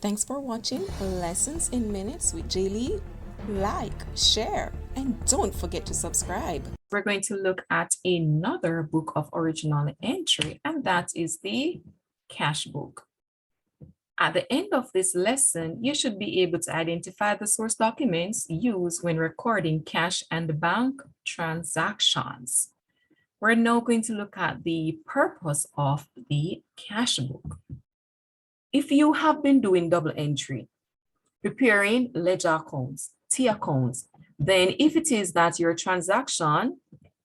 Thanks for watching Lessons in Minutes with Jaylee. Like, share, and don't forget to subscribe. We're going to look at another book of original entry, and that is the cash book. At the end of this lesson, you should be able to identify the source documents used when recording cash and bank transactions. We're now going to look at the purpose of the cash book. If you have been doing double entry, preparing ledger accounts, T accounts, then if it is that your transaction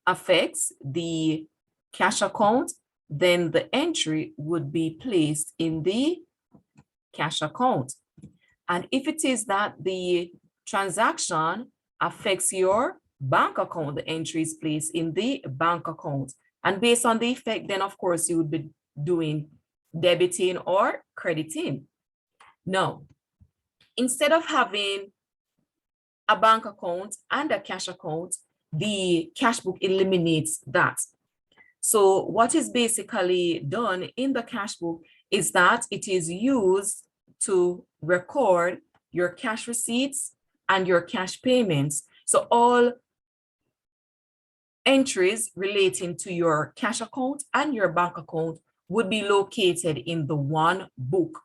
affects the cash account, then the entry would be placed in the cash account. And if it is that the transaction affects your bank account, the entry is placed in the bank account. And based on the effect, then of course you would be doing debiting or crediting. Now, instead of having a bank account and a cash account, the cash book eliminates that. So what is basically done in the cash book is that it is used to record your cash receipts and your cash payments. So all entries relating to your cash account and your bank account would be located in the one book.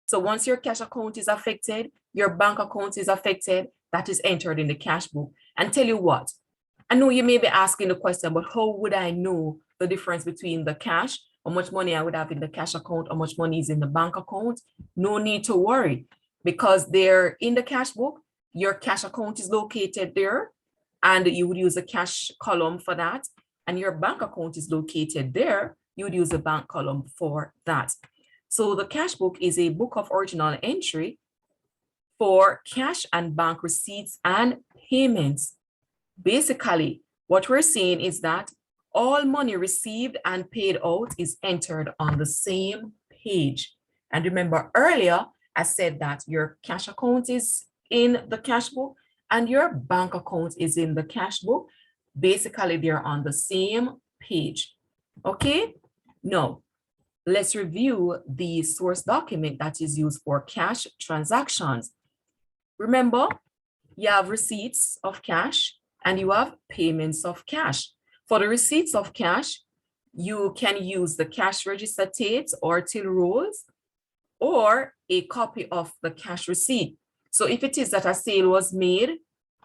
So once your cash account is affected, your bank account is affected, that is entered in the cash book. And tell you what, I know you may be asking the question, but how would I know the difference between the cash, how much money I would have in the cash account, how much money is in the bank account? No need to worry, because they're in the cash book, your cash account is located there, and you would use a cash column for that. And your bank account is located there, you would use a bank column for that. So the cash book is a book of original entry for cash and bank receipts and payments. Basically, what we're saying is that all money received and paid out is entered on the same page. And remember earlier, I said that your cash account is in the cash book and your bank account is in the cash book. Basically, they're on the same page. Okay? Now, let's review the source document that is used for cash transactions. Remember, you have receipts of cash and you have payments of cash. For the receipts of cash, you can use the cash register tape or till rolls or a copy of the cash receipt. So if it is that a sale was made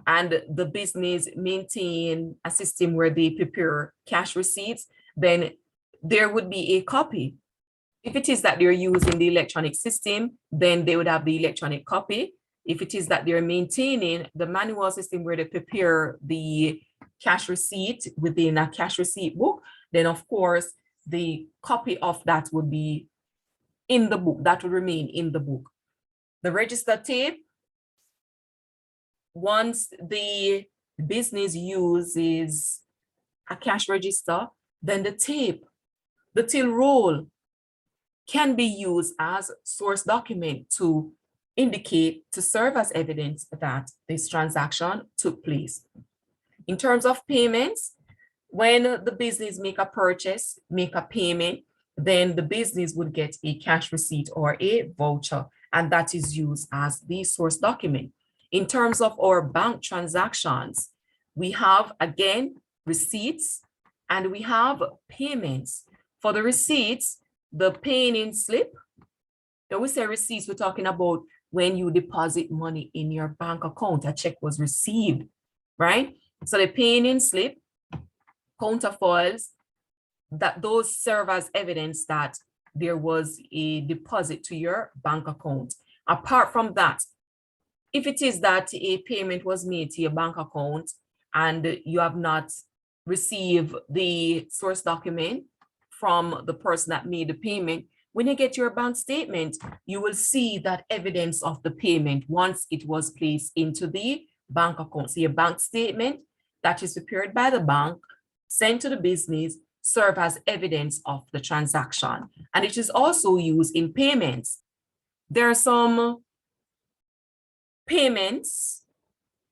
and the business maintain a system where they prepare cash receipts, then there would be a copy. If it is that they're using the electronic system, then they would have the electronic copy. If it is that they're maintaining the manual system where they prepare the cash receipt within a cash receipt book, then of course the copy of that would be in the book, that would remain in the book. The register tape, once the business uses a cash register, then the tape, the till roll, can be used as source document to indicate, to serve as evidence that this transaction took place. In terms of payments, when the business make a purchase, make a payment, then the business would get a cash receipt or a voucher, and that is used as the source document. In terms of our bank transactions, we have, again, receipts and we have payments. For the receipts, the paying in slip, when we say receipts, we're talking about when you deposit money in your bank account, a check was received, right? So the paying in slip, counterfoils, that those serve as evidence that there was a deposit to your bank account. Apart from that, if it is that a payment was made to your bank account and you have not received the source document from the person that made the payment, when you get your bank statement, you will see that evidence of the payment once it was placed into the bank account. So your bank statement that is prepared by the bank, sent to the business, serve as evidence of the transaction. And it is also used in payments. There are some payments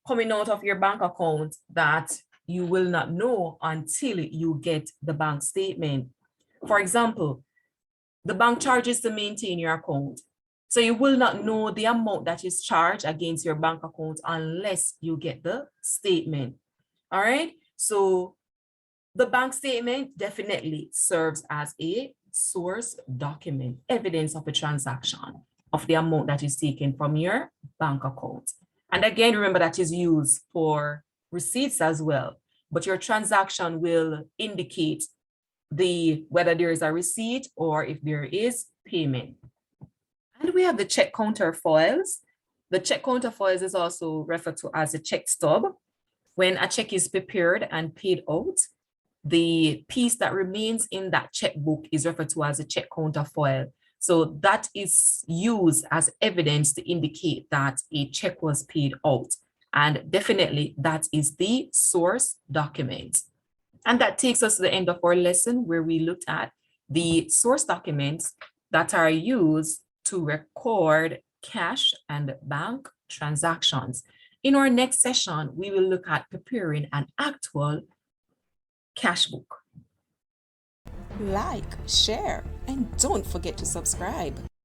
coming out of your bank account that you will not know until you get the bank statement. For example, the bank charges to maintain your account. So you will not know the amount that is charged against your bank account unless you get the statement. All right. So the bank statement definitely serves as a source document, evidence of a transaction of the amount that is taken from your bank account. And again, remember that is used for receipts as well, but your transaction will indicate whether there is a receipt or if there is payment. And we have the check counterfoils. The check counterfoils is also referred to as a check stub. When a check is prepared and paid out, the piece that remains in that checkbook is referred to as a check counterfoil. So that is used as evidence to indicate that a check was paid out. And definitely that is the source document. And that takes us to the end of our lesson where we looked at the source documents that are used to record cash and bank transactions. In our next session, we will look at preparing an actual cash book. Like, share, and don't forget to subscribe.